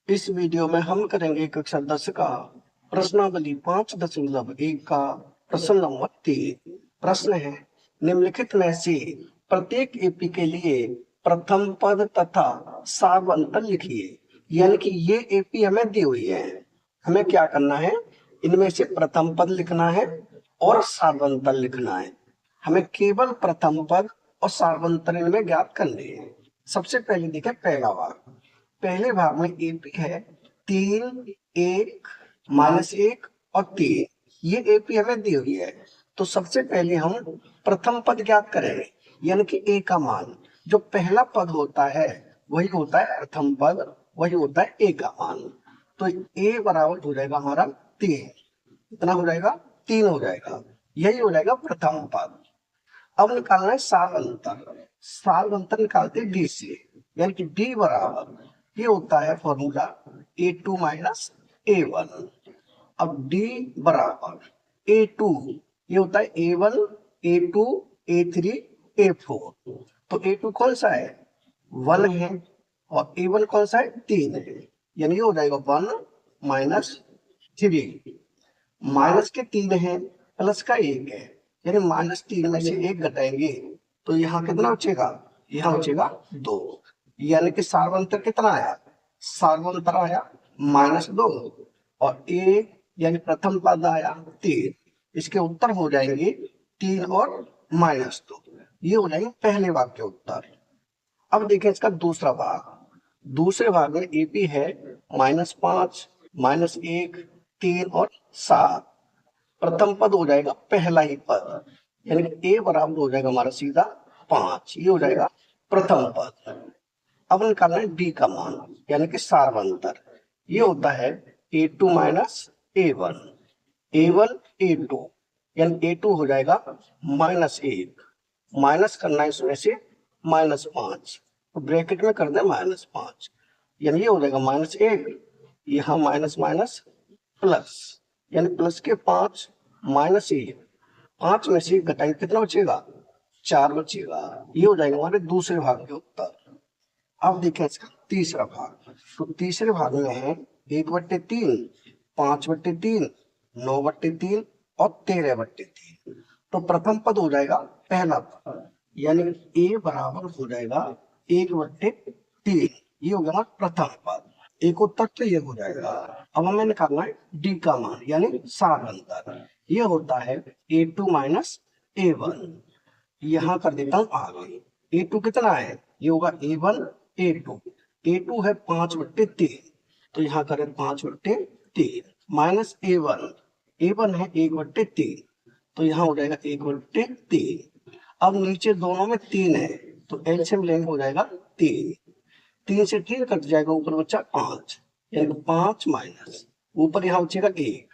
इस वीडियो में हम करेंगे कक्षा 10 का प्रश्नावली 5.1 का प्रश्न नंबर 3। प्रश्न है, निम्नलिखित में से प्रत्येक एपी के लिए प्रथम पद तथा सारवंतर लिखिए। यानी कि ये एपी हमें दी हुई है, हमें क्या करना है, इनमें से प्रथम पद लिखना है और सारवंतर लिखना है। हमें केवल प्रथम पद और सारवंतर इनमें ज्ञात करने हैं। सबसे पहले देखें पहला भाग। पहले भाग में एपी है 3, 1, -1 और 3। ये एपी हमें दी हुई है, तो सबसे पहले हम प्रथम पद ज्ञात करेंगे, यानी कि ए का मान। जो पहला पद होता है वही होता है प्रथम पद, वही होता है ए का मान। तो ए बराबर हो जाएगा हमारा 3। कितना हो जाएगा? 3 हो जाएगा। यही हो जाएगा प्रथम पद। अब निकालना है सारवंतर। सारवंतर निकालते हैं डी से, यानी कि डी बराबर ये होता है फॉर्मूला A2 माइनस A1। अब डी बराबर A2 ये होता है A1, A2, A3, A4। तो A2 कौन सा है? 1 है, और A1 कौन सा है? 3 है। यानी ये हो जाएगा 1 माइनस 3। माइनस के 3 है, प्लस का 1 है, यानी -3 में से 1 घटाएंगे तो यहाँ कितना बचेगा? यहाँ बचेगा 2। यानी कि सारवंतर कितना आया? सारवंतर आया -2, और ए यानी प्रथम पद आया 3। इसके उत्तर हो जाएंगे 3 और -2। ये हो जाएंगे पहले भाग के उत्तर। अब देखें इसका दूसरा भाग। दूसरे भाग में एपी है -5, -1, 3 और 7। प्रथम पद हो जाएगा पहला ही पद, यानी कि ए बराबर हो जाएगा हमारा सीधा 5। ये हो जाएगा प्रथम पद। अब निकालना है डी का मान, यानी कि सारवंतर। ये होता है A2 minus A1, A1 A2, यानी A2 हो जाएगा -1। माइनस करना है इसमें से -5, तो ब्रैकेट में कर दें -5, यानी ये हो जाएगा -1, यहाँ माइनस माइनस प्लस, यानी प्लस के 5 -1। 5 में से घटाएंगे कितना बचेगा? 4 बचेगा। ये हो जाएगा हमारे दूसरे भाग के उत्तर। अब देखें इसका तीसरा भाग। तो तीसरे भाग में है 1/3, 5/3, 9/3 और 13/3। तो प्रथम पद हो जाएगा पहला पद, यानी ए बराबर हो जाएगा 1/3। ये हो गया प्रथम पद। एक उत्तर तो ये हो जाएगा। अब हमें निकालना है डी का मान, यानी सारवंतर। ये होता है A2 माइनस A1। यहाँ कर देता हूँ आगे। A2 कितना है? ये होगा A1 A2। A2 है 5/3, तो यहाँ करें 5/3 माइनस A1। A1 है 1/3, तो यहाँ हो जाएगा 1/3। अब नीचे दोनों में 3 है, तो एलसीएम लेंगे हो जाएगा 3। 3 से 3 कट जाएगा, ऊपर बच्चा 5, यानी 5 माइनस ऊपर यहाँ बचेगा 1।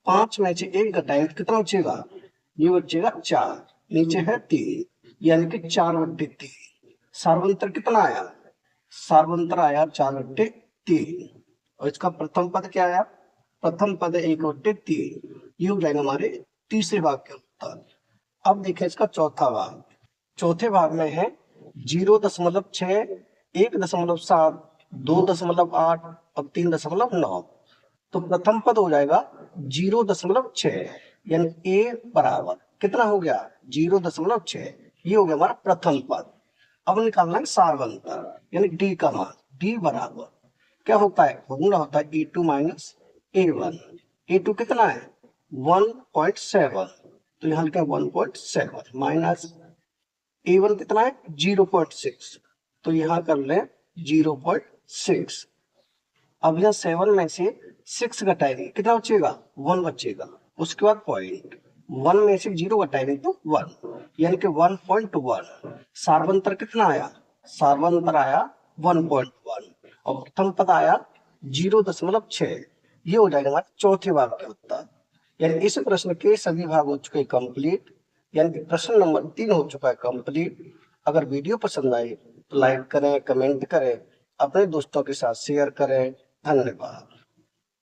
5 में से 1 घटाएंगे कितना बचेगा? ये बचेगा 4, नीचे है 3, यानी कि 4/3। सार्वंतर कितना आया? सार्वंतर आया 4/3। और इसका प्रथम पद क्या आया? प्रथम पद 1/3। ये हो जाएगा हमारे तीसरे भाग के उत्तर। अब देखें इसका चौथा भाग। चौथे भाग में है 0.6, 1.7, 2.8 और 3.9। तो प्रथम पद हो जाएगा 0.6, यानी ए बराबर कितना हो गया? 0.6। ये हो गया हमारा प्रथम पद। अब निकालना है सारवंतर, यानी डी का मान। डी बराबर क्या होता है? फॉर्मूला होता है A2 माइनस A1। A2 कितना है? 1.7, तो यहाँ लिखा 1.7 माइनस A1 कितना है? 0.6, तो यहाँ कर ले 0.6। अब यहाँ 7 में से 6 घटाएंगे कितना बचेगा? 1 बचेगा। उसके बाद पॉइंट 1 में से 0 घटाएंगे तो 1, यानी कि 1.1। सार्वंतर कितना आया? सार्वंतर आया 1.1, और प्रथम पद आया 0.6। ये हो जाएगा हमारे चौथे भाग के उत्तर। यानी इस प्रश्न के सभी भाग हो चुके कंप्लीट, यानी कि प्रश्न नंबर 3 हो चुका है कंप्लीट। अगर वीडियो पसंद आए तो लाइक करें, कमेंट करें, अपने दोस्तों के साथ शेयर करें। धन्यवाद।